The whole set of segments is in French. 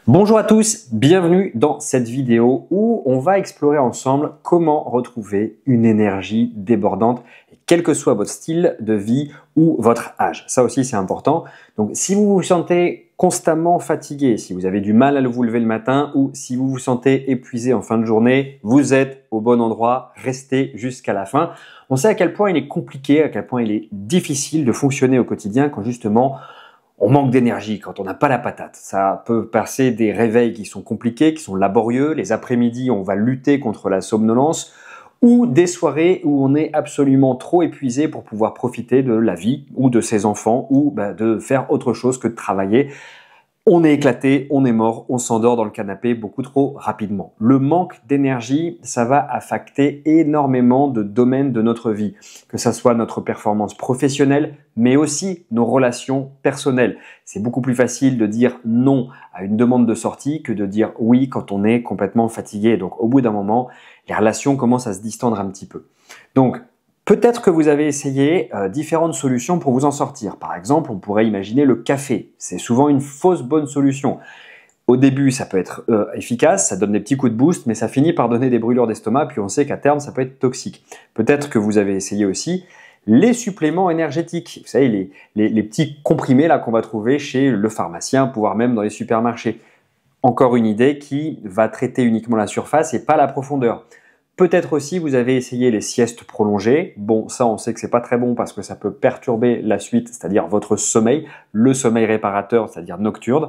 Bonjour à tous, bienvenue dans cette vidéo où on va explorer ensemble comment retrouver une énergie débordante, quel que soit votre style de vie ou votre âge. Ça aussi c'est important. Donc si vous vous sentez constamment fatigué, si vous avez du mal à vous lever le matin ou si vous vous sentez épuisé en fin de journée, vous êtes au bon endroit, restez jusqu'à la fin. On sait à quel point il est compliqué, à quel point il est difficile de fonctionner au quotidien quand justement on manque d'énergie, quand on n'a pas la patate. Ça peut passer des réveils qui sont compliqués, qui sont laborieux. Les après-midi, on va lutter contre la somnolence ou des soirées où on est absolument trop épuisé pour pouvoir profiter de la vie ou de ses enfants ou de faire autre chose que de travailler. On est éclaté, on est mort, on s'endort dans le canapé beaucoup trop rapidement. Le manque d'énergie, ça va affecter énormément de domaines de notre vie, que ça soit notre performance professionnelle, mais aussi nos relations personnelles. C'est beaucoup plus facile de dire non à une demande de sortie que de dire oui quand on est complètement fatigué. Donc au bout d'un moment, les relations commencent à se distendre un petit peu. Donc peut-être que vous avez essayé différentes solutions pour vous en sortir. Par exemple, on pourrait imaginer le café. C'est souvent une fausse bonne solution. Au début, ça peut être efficace, ça donne des petits coups de boost, mais ça finit par donner des brûlures d'estomac, puis on sait qu'à terme, ça peut être toxique. Peut-être que vous avez essayé aussi les suppléments énergétiques. Vous savez, les petits comprimés là qu'on va trouver chez le pharmacien, voire même dans les supermarchés. Encore une idée qui va traiter uniquement la surface et pas la profondeur. Peut-être aussi vous avez essayé les siestes prolongées. Bon, ça on sait que c'est pas très bon parce que ça peut perturber la suite, c'est-à-dire votre sommeil, le sommeil réparateur, c'est-à-dire nocturne.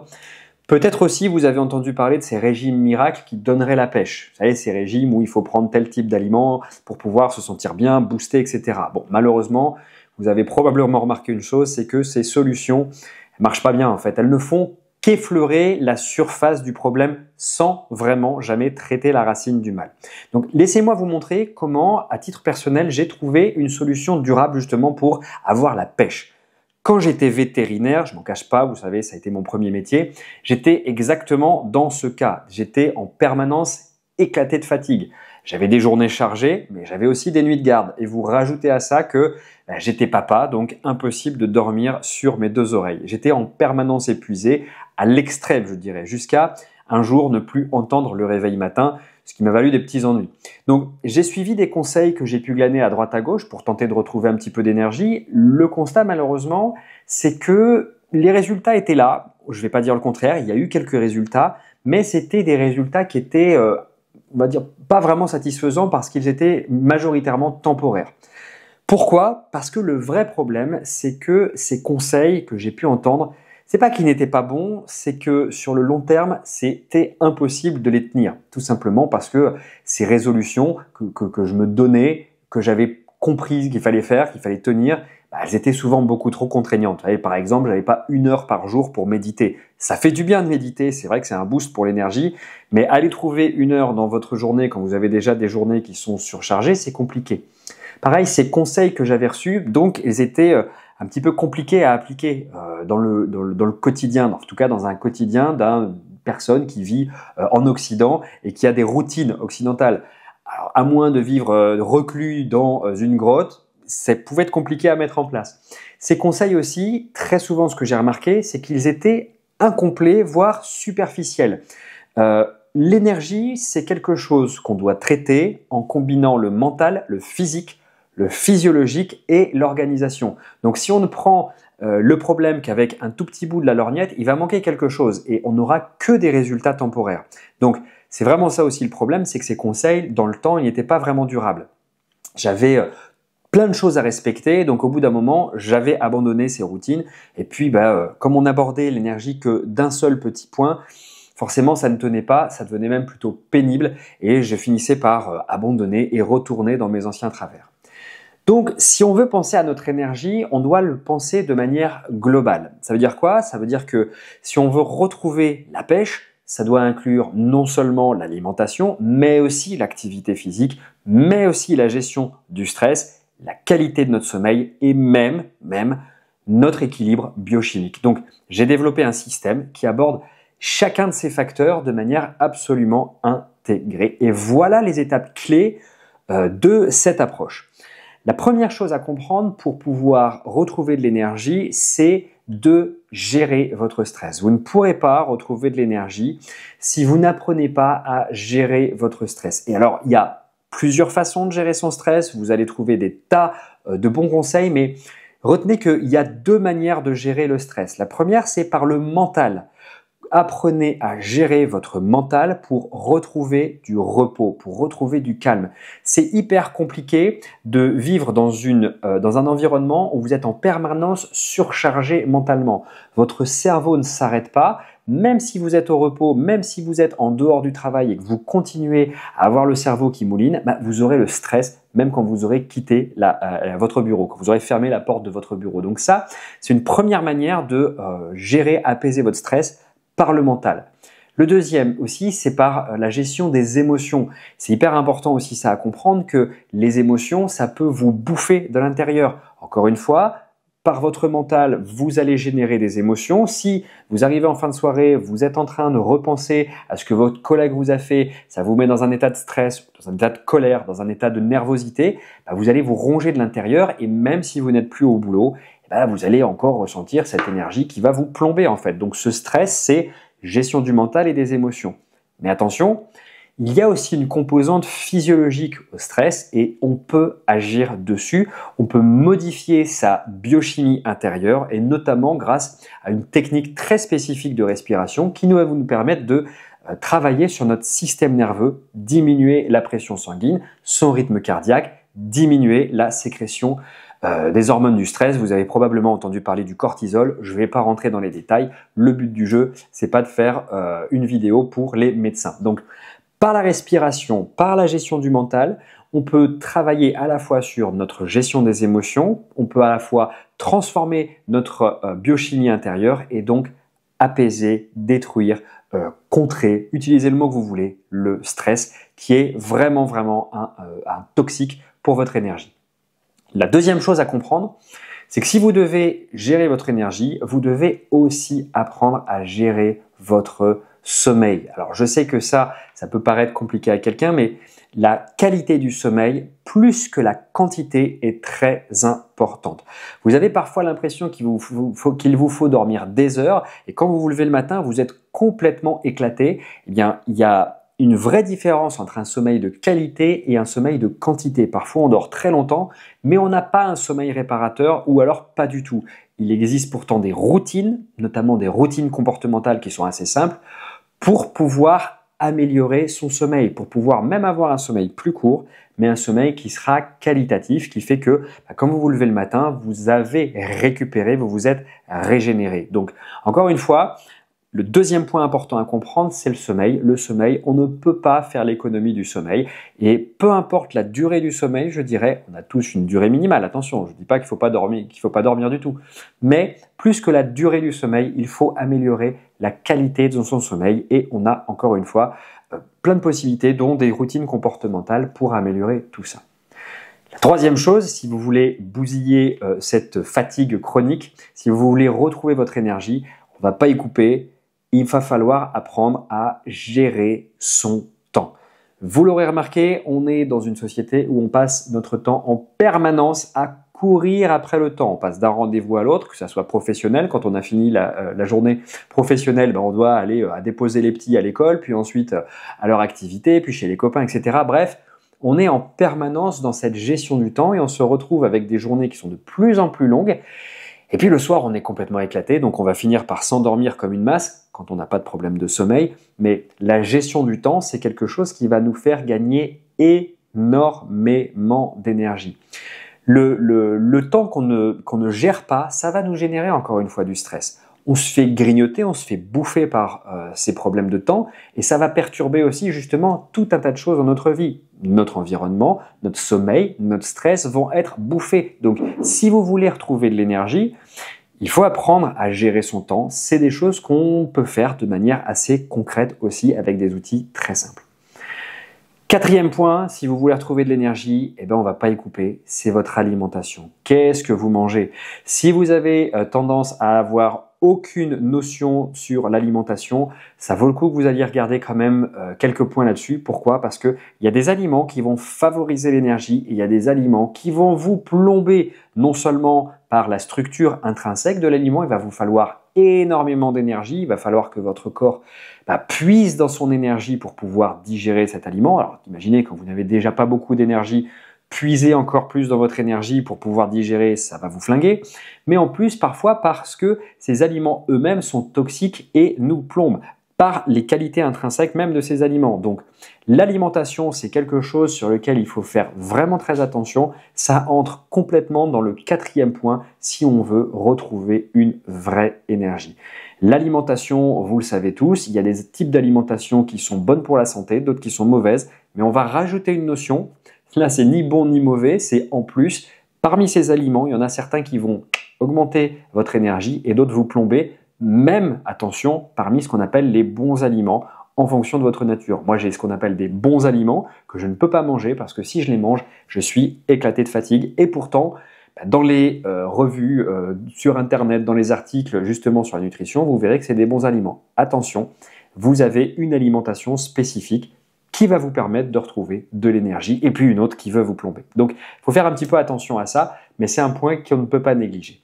Peut-être aussi vous avez entendu parler de ces régimes miracles qui donneraient la pêche. Vous savez, ces régimes où il faut prendre tel type d'aliments pour pouvoir se sentir bien, booster, etc. Bon, malheureusement, vous avez probablement remarqué une chose, c'est que ces solutions ne marchent pas bien en fait. Elles ne font qu'effleurer la surface du problème sans vraiment jamais traiter la racine du mal. Donc laissez-moi vous montrer comment, à titre personnel, j'ai trouvé une solution durable justement pour avoir la pêche. Quand j'étais vétérinaire, je m'en cache pas, vous savez, ça a été mon premier métier, j'étais exactement dans ce cas. J'étais en permanence éclaté de fatigue. J'avais des journées chargées, mais j'avais aussi des nuits de garde. Et vous rajoutez à ça que j'étais papa, donc impossible de dormir sur mes deux oreilles. J'étais en permanence épuisé, à l'extrême je dirais, jusqu'à un jour ne plus entendre le réveil matin, ce qui m'a valu des petits ennuis. Donc j'ai suivi des conseils que j'ai pu glaner à droite à gauche pour tenter de retrouver un petit peu d'énergie. Le constat malheureusement, c'est que les résultats étaient là. Je ne vais pas dire le contraire, il y a eu quelques résultats, mais c'était des résultats qui étaient on va dire pas vraiment satisfaisants parce qu'ils étaient majoritairement temporaires. Pourquoi? Parce que le vrai problème, c'est que ces conseils que j'ai pu entendre, c'est pas qu'ils n'étaient pas bons, c'est que sur le long terme, c'était impossible de les tenir. Tout simplement parce que ces résolutions que je me donnais, que j'avais compris qu'il fallait faire, qu'il fallait tenir, elles étaient souvent beaucoup trop contraignantes. Vous voyez, par exemple, j'avais pas 1 heure par jour pour méditer. Ça fait du bien de méditer, c'est vrai que c'est un boost pour l'énergie, mais aller trouver 1 heure dans votre journée quand vous avez déjà des journées qui sont surchargées, c'est compliqué. Pareil, ces conseils que j'avais reçus, donc, ils étaient un petit peu compliqués à appliquer dans le quotidien, en tout cas dans un quotidien d'une personne qui vit en Occident et qui a des routines occidentales. Alors, à moins de vivre reclus dans une grotte, ça pouvait être compliqué à mettre en place. Ces conseils aussi, très souvent ce que j'ai remarqué, c'est qu'ils étaient incomplets, voire superficiels. L'énergie, c'est quelque chose qu'on doit traiter en combinant le mental, le physique, le physiologique et l'organisation. Donc si on ne prend le problème qu'avec un tout petit bout de la lorgnette, il va manquer quelque chose et on n'aura que des résultats temporaires. Donc c'est vraiment ça aussi le problème, c'est que ces conseils, dans le temps, ils n'étaient pas vraiment durables. J'avais plein de choses à respecter, donc au bout d'un moment, j'avais abandonné ces routines et puis comme on n'abordait l'énergie que d'un seul petit point, forcément, ça ne tenait pas, ça devenait même plutôt pénible et je finissais par abandonner et retourner dans mes anciens travers. Donc, si on veut penser à notre énergie, on doit le penser de manière globale. Ça veut dire quoi? Ça veut dire que si on veut retrouver la pêche, ça doit inclure non seulement l'alimentation, mais aussi l'activité physique, mais aussi la gestion du stress, la qualité de notre sommeil et même notre équilibre biochimique. Donc, j'ai développé un système qui aborde chacun de ces facteurs de manière absolument intégrée. Et voilà les étapes clés de cette approche. La première chose à comprendre pour pouvoir retrouver de l'énergie, c'est de gérer votre stress. Vous ne pourrez pas retrouver de l'énergie si vous n'apprenez pas à gérer votre stress. Et alors, il y a plusieurs façons de gérer son stress. Vous allez trouver des tas de bons conseils, mais retenez qu'il y a deux manières de gérer le stress. La première, c'est par le mental. Apprenez à gérer votre mental pour retrouver du repos, pour retrouver du calme. C'est hyper compliqué de vivre dans un environnement où vous êtes en permanence surchargé mentalement. Votre cerveau ne s'arrête pas. Même si vous êtes au repos, même si vous êtes en dehors du travail et que vous continuez à avoir le cerveau qui mouline, vous aurez le stress même quand vous aurez quitté votre bureau, quand vous aurez fermé la porte de votre bureau. Donc ça, c'est une première manière de gérer, apaiser votre stress par le mental. Le deuxième aussi, c'est par la gestion des émotions. C'est hyper important aussi ça à comprendre que les émotions, ça peut vous bouffer de l'intérieur. Encore une fois, par votre mental, vous allez générer des émotions. Si vous arrivez en fin de soirée, vous êtes en train de repenser à ce que votre collègue vous a fait, ça vous met dans un état de stress, dans un état de colère, dans un état de nervosité, vous allez vous ronger de l'intérieur et même si vous n'êtes plus au boulot, vous allez encore ressentir cette énergie qui va vous plomber en fait. Donc ce stress, c'est gestion du mental et des émotions. Mais attention, il y a aussi une composante physiologique au stress et on peut agir dessus. On peut modifier sa biochimie intérieure et notamment grâce à une technique très spécifique de respiration qui va nous permettre de travailler sur notre système nerveux, diminuer la pression sanguine, son rythme cardiaque, diminuer la sécrétion des hormones du stress. Vous avez probablement entendu parler du cortisol. Je ne vais pas rentrer dans les détails. Le but du jeu, c'est pas de faire une vidéo pour les médecins. Donc, par la respiration, par la gestion du mental, on peut travailler à la fois sur notre gestion des émotions, on peut à la fois transformer notre biochimie intérieure et donc apaiser, détruire, contrer, utilisez le mot que vous voulez, le stress qui est vraiment un toxique pour votre énergie. La deuxième chose à comprendre, c'est que si vous devez gérer votre énergie, vous devez aussi apprendre à gérer votre sommeil. Alors je sais que ça peut paraître compliqué à quelqu'un, mais la qualité du sommeil, plus que la quantité, est très importante. Vous avez parfois l'impression qu'il vous faut dormir des heures et quand vous vous levez le matin, vous êtes complètement éclaté. Eh bien, il y a une vraie différence entre un sommeil de qualité et un sommeil de quantité. Parfois, on dort très longtemps, mais on n'a pas un sommeil réparateur ou alors pas du tout. Il existe pourtant des routines, notamment des routines comportementales qui sont assez simples, pour pouvoir améliorer son sommeil, pour pouvoir même avoir un sommeil plus court, mais un sommeil qui sera qualitatif, qui fait que quand vous vous levez le matin, vous avez récupéré, vous vous êtes régénéré. Donc, encore une fois, le deuxième point important à comprendre, c'est le sommeil. Le sommeil, on ne peut pas faire l'économie du sommeil. Et peu importe la durée du sommeil, je dirais, on a tous une durée minimale. Attention, je ne dis pas qu'il ne faut pas dormir du tout. Mais plus que la durée du sommeil, il faut améliorer la qualité de son sommeil. Et on a encore une fois plein de possibilités, dont des routines comportementales pour améliorer tout ça. La troisième chose, si vous voulez bousiller cette fatigue chronique, si vous voulez retrouver votre énergie, on ne va pas y couper. Il va falloir apprendre à gérer son temps. Vous l'aurez remarqué, on est dans une société où on passe notre temps en permanence à courir après le temps. On passe d'un rendez-vous à l'autre, que ce soit professionnel. Quand on a fini la journée professionnelle, on doit aller à déposer les petits à l'école, puis ensuite à leur activité, puis chez les copains, etc. Bref, on est en permanence dans cette gestion du temps et on se retrouve avec des journées qui sont de plus en plus longues. Et puis le soir, on est complètement éclaté, donc on va finir par s'endormir comme une masse quand on n'a pas de problème de sommeil. Mais la gestion du temps, c'est quelque chose qui va nous faire gagner énormément d'énergie. Le temps qu'on ne gère pas, ça va nous générer encore une fois du stress. On se fait grignoter, on se fait bouffer par ces problèmes de temps et ça va perturber aussi justement tout un tas de choses dans notre vie. Notre environnement, notre sommeil, notre stress vont être bouffés. Donc si vous voulez retrouver de l'énergie, il faut apprendre à gérer son temps. C'est des choses qu'on peut faire de manière assez concrète aussi avec des outils très simples. Quatrième point, si vous voulez retrouver de l'énergie, on va pas y couper, c'est votre alimentation. Qu'est-ce que vous mangez? Si vous avez tendance à avoir aucune notion sur l'alimentation, ça vaut le coup que vous alliez regarder quand même quelques points là-dessus. Pourquoi? Parce qu'il y a des aliments qui vont favoriser l'énergie et il y a des aliments qui vont vous plomber non seulement par la structure intrinsèque de l'aliment, il va vous falloir énormément d'énergie, il va falloir que votre corps puise dans son énergie pour pouvoir digérer cet aliment. Alors imaginez quand vous n'avez déjà pas beaucoup d'énergie, puiser encore plus dans votre énergie pour pouvoir digérer, ça va vous flinguer. Mais en plus, parfois, parce que ces aliments eux-mêmes sont toxiques et nous plombent par les qualités intrinsèques même de ces aliments. Donc, l'alimentation, c'est quelque chose sur lequel il faut faire vraiment très attention. Ça entre complètement dans le 4e point si on veut retrouver une vraie énergie. L'alimentation, vous le savez tous, il y a des types d'alimentation qui sont bonnes pour la santé, d'autres qui sont mauvaises, mais on va rajouter une notion. Là, c'est ni bon ni mauvais, c'est en plus. Parmi ces aliments, il y en a certains qui vont augmenter votre énergie et d'autres vous plomber. Même, attention, parmi ce qu'on appelle les bons aliments en fonction de votre nature. Moi, j'ai ce qu'on appelle des bons aliments que je ne peux pas manger parce que si je les mange, je suis éclaté de fatigue. Et pourtant, dans les revues, sur Internet, dans les articles justement sur la nutrition, vous verrez que c'est des bons aliments. Attention, vous avez une alimentation spécifique qui va vous permettre de retrouver de l'énergie et puis une autre qui veut vous plomber. Donc, il faut faire un petit peu attention à ça, mais c'est un point qu'on ne peut pas négliger.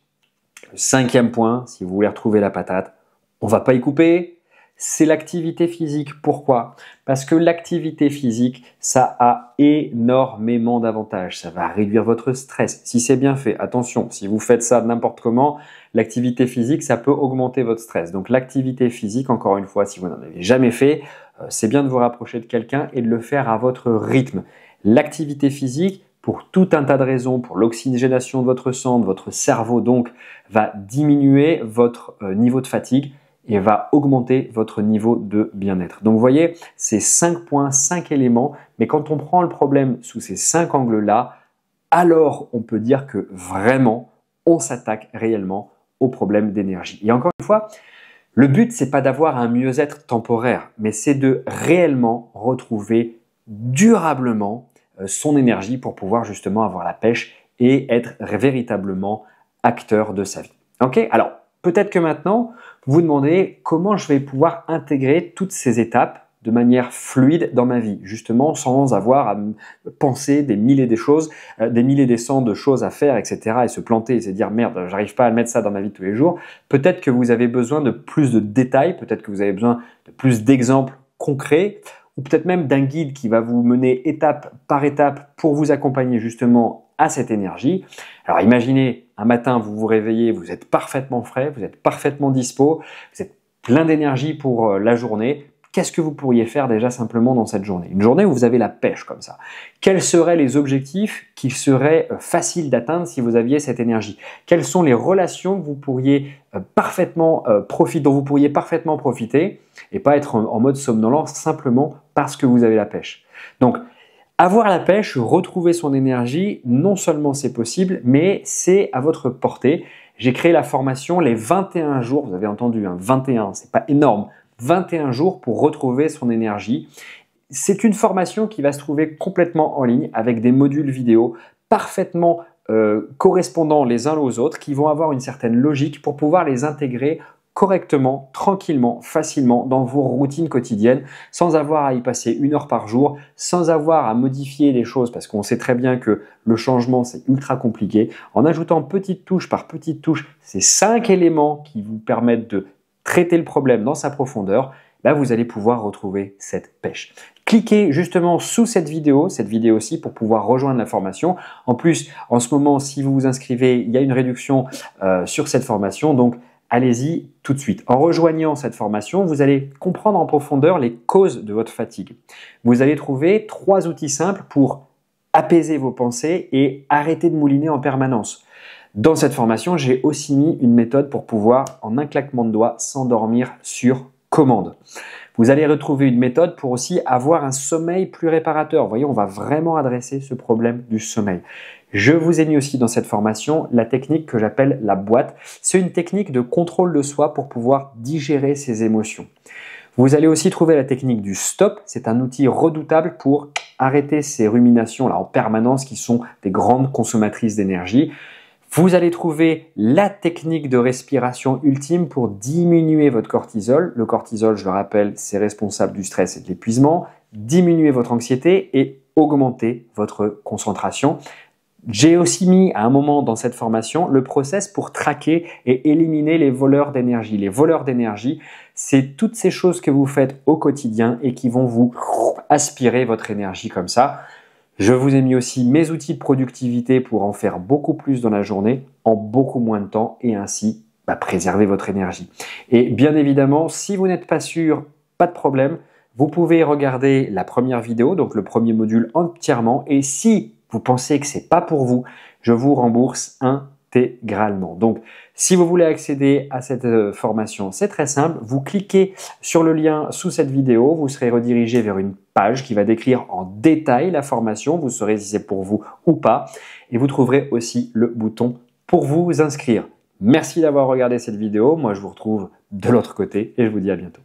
Le 5e point, si vous voulez retrouver la patate, on ne va pas y couper, c'est l'activité physique. Pourquoi? Parce que l'activité physique, ça a énormément d'avantages. Ça va réduire votre stress. Si c'est bien fait, attention, si vous faites ça n'importe comment, l'activité physique, ça peut augmenter votre stress. Donc l'activité physique, encore une fois, si vous n'en avez jamais fait, c'est bien de vous rapprocher de quelqu'un et de le faire à votre rythme. L'activité physique, pour tout un tas de raisons, pour l'oxygénation de votre sang, de votre cerveau, donc, va diminuer votre niveau de fatigue et va augmenter votre niveau de bien-être. Donc, vous voyez, c'est 5 points, 5 éléments, mais quand on prend le problème sous ces 5 angles-là, alors on peut dire que vraiment, on s'attaque réellement au problème d'énergie. Et encore une fois, le but, c'est pas d'avoir un mieux-être temporaire, mais c'est de réellement retrouver durablement son énergie pour pouvoir justement avoir la pêche et être véritablement acteur de sa vie. Ok? Alors, peut-être que maintenant, vous vous demandez comment je vais pouvoir intégrer toutes ces étapes de manière fluide dans ma vie, justement sans avoir à penser des milliers des choses, des milliers des cents de choses à faire, etc. et se planter et se dire merde, j'arrive pas à mettre ça dans ma vie tous les jours. Peut-être que vous avez besoin de plus de détails, peut-être que vous avez besoin de plus d'exemples concrets ou peut-être même d'un guide qui va vous mener étape par étape pour vous accompagner justement à cette énergie. Alors imaginez, un matin, vous vous réveillez, vous êtes parfaitement frais, vous êtes parfaitement dispo, vous êtes plein d'énergie pour la journée. Qu'est-ce que vous pourriez faire déjà simplement dans cette journée? Une journée où vous avez la pêche comme ça. Quels seraient les objectifs qui seraient faciles d'atteindre si vous aviez cette énergie? Quelles sont les relations que vous pourriez dont vous pourriez parfaitement profiter et pas être en mode somnolent simplement parce que vous avez la pêche? Donc, avoir la pêche, retrouver son énergie, non seulement c'est possible, mais c'est à votre portée. J'ai créé la formation les 21 jours, vous avez entendu, 21, c'est pas énorme, 21 jours pour retrouver son énergie. C'est une formation qui va se trouver complètement en ligne avec des modules vidéo parfaitement correspondants les uns aux autres qui vont avoir une certaine logique pour pouvoir les intégrer correctement, tranquillement, facilement dans vos routines quotidiennes sans avoir à y passer 1 heure par jour, sans avoir à modifier les choses parce qu'on sait très bien que le changement c'est ultra compliqué. En ajoutant petite touche par petite touche ces 5 éléments qui vous permettent de traiter le problème dans sa profondeur, là vous allez pouvoir retrouver cette pêche. Cliquez justement sous cette vidéo-ci pour pouvoir rejoindre la formation. En plus, en ce moment, si vous vous inscrivez, il y a une réduction sur cette formation, donc allez-y tout de suite. En rejoignant cette formation, vous allez comprendre en profondeur les causes de votre fatigue. Vous allez trouver 3 outils simples pour apaiser vos pensées et arrêter de mouliner en permanence. Dans cette formation, j'ai aussi mis une méthode pour pouvoir, en un claquement de doigts, s'endormir sur commande. Vous allez retrouver une méthode pour aussi avoir un sommeil plus réparateur. Vous voyez, on va vraiment adresser ce problème du sommeil. Je vous ai mis aussi dans cette formation la technique que j'appelle la boîte. C'est une technique de contrôle de soi pour pouvoir digérer ses émotions. Vous allez aussi trouver la technique du stop. C'est un outil redoutable pour arrêter ces ruminations là en permanence qui sont des grandes consommatrices d'énergie. Vous allez trouver la technique de respiration ultime pour diminuer votre cortisol. Le cortisol, je le rappelle, c'est responsable du stress et de l'épuisement. Diminuer votre anxiété et augmenter votre concentration. J'ai aussi mis à un moment dans cette formation le process pour traquer et éliminer les voleurs d'énergie. Les voleurs d'énergie, c'est toutes ces choses que vous faites au quotidien et qui vont vous aspirer votre énergie comme ça. Je vous ai mis aussi mes outils de productivité pour en faire beaucoup plus dans la journée, en beaucoup moins de temps et ainsi préserver votre énergie. Et bien évidemment, si vous n'êtes pas sûr, pas de problème, vous pouvez regarder la première vidéo, donc le premier module entièrement. Et si vous pensez que c'est pas pour vous, je vous rembourse intégralement. Donc, si vous voulez accéder à cette formation, c'est très simple. Vous cliquez sur le lien sous cette vidéo, vous serez redirigé vers une page qui va décrire en détail la formation. Vous saurez si c'est pour vous ou pas. Et vous trouverez aussi le bouton pour vous inscrire. Merci d'avoir regardé cette vidéo. Moi, je vous retrouve de l'autre côté et je vous dis à bientôt.